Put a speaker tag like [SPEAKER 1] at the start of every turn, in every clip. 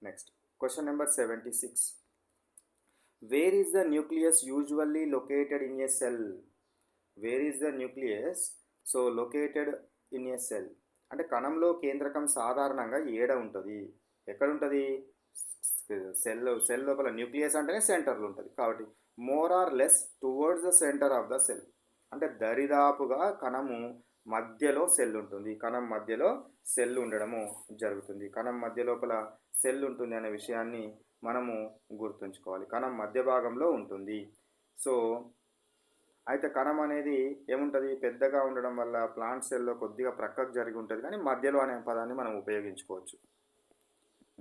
[SPEAKER 1] Next, question number 76. Where is the nucleus usually located in a cell? Where is the nucleus so located in a cell? అంటే కణంలో కేంద్రకం సాధారణంగా ఏడ ఉంటుంది? ఎక్కడ ఉంటుంది? సెల్ లోపల న్యూక్లియస్ అంటేనే సెంటర్లో ఉంటుంది కాబట్టి more or less towards the centre of the cell. అంటే దరిదాపుగా కణము మధ్యలో సెల్ ఉంటుంది. కణం మధ్యలో సెల్ ఉండడము జరుగుతుంది. కణం మధ్య లోపల సెల్ ఉంటుంది అనే విషయాన్ని మనము గుర్తుంచుకోవాలి. కణం మధ్య భాగంలో ఉంటుంది. సో అయితే కణం అనేది ఏముంటుంది, పెద్దగా ఉండడం వల్ల ప్లాంట్ సెల్లో కొద్దిగా ప్రక్కకు జరిగి ఉంటుంది, కానీ మధ్యలో అనే పదాన్ని మనం ఉపయోగించుకోవచ్చు.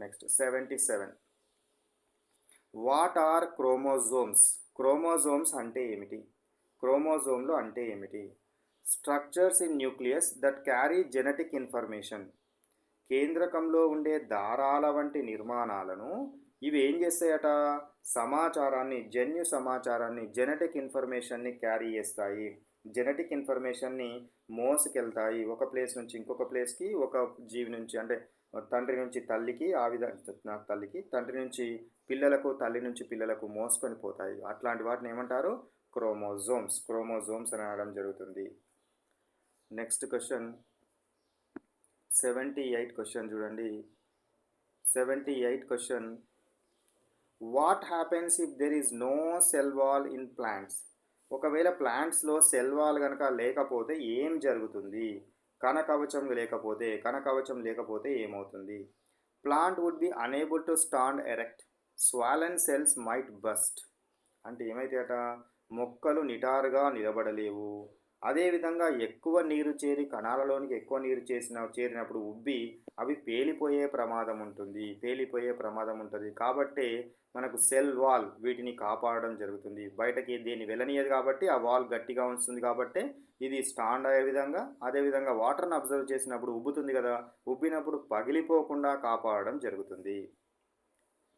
[SPEAKER 1] Next 77. What are chromosomes? Chromosomes అంటే ఏమిటి? క్రోమోజోమ్లు అంటే ఏమిటి? Structures in nucleus that carry genetic information. కేంద్రకంలో ఉండే దారాల వంటి నిర్మాణాలను ఇవి ఏం చేస్తాయట? జన్యు సమాచారాన్ని, జెనెటిక్ ఇన్ఫర్మేషన్ని క్యారీ చేస్తాయి. జెనెటిక్ ఇన్ఫర్మేషన్ని మోసుకెళ్తాయి ఒక ప్లేస్ నుంచి ఇంకొక ప్లేస్కి, ఒక జీవి నుంచి అంటే తండ్రి నుంచి తల్లికి, ఆ విధంగా తల్లికి, తండ్రి నుంచి పిల్లలకు, తల్లి నుంచి పిల్లలకు మోసుకొని పోతాయి. అట్లాంటి వాటిని ఏమంటారు? క్రోమోజోమ్స్ అని అనడం జరుగుతుంది. నెక్స్ట్ క్వశ్చన్ 78 క్వశ్చన్ చూడండి. 78 question. What happens if there is no cell wall in plants? ఒకవేళ ప్లాంట్స్లో సెల్ వాల్ కనుక లేకపోతే ఏం జరుగుతుంది? కణకవచం లేకపోతే ఏమవుతుంది? Plant would be unable to stand erect. Swollen cells might burst. అంటే ఏమైతే మొక్కలు నిటారుగా నిలబడలేవు. అదేవిధంగా ఎక్కువ నీరు చేరి కణాలలోనికి ఎక్కువ నీరు చేరినప్పుడు ఉబ్బి అవి పేలిపోయే ప్రమాదం ఉంటుంది. కాబట్టే మనకు సెల్ వాల్ వీటిని కాపాడడం జరుగుతుంది. బయటకి దీన్ని వెళ్ళనియదు కాబట్టి ఆ వాల్ గట్టిగా ఉంచుతుంది. కాబట్టి ఇది స్టాండ్ అయ్యే విధంగా, అదేవిధంగా వాటర్ని అబ్జర్వ్ చేసినప్పుడు ఉబ్బుతుంది కదా, ఉబ్బినప్పుడు పగిలిపోకుండా కాపాడడం జరుగుతుంది.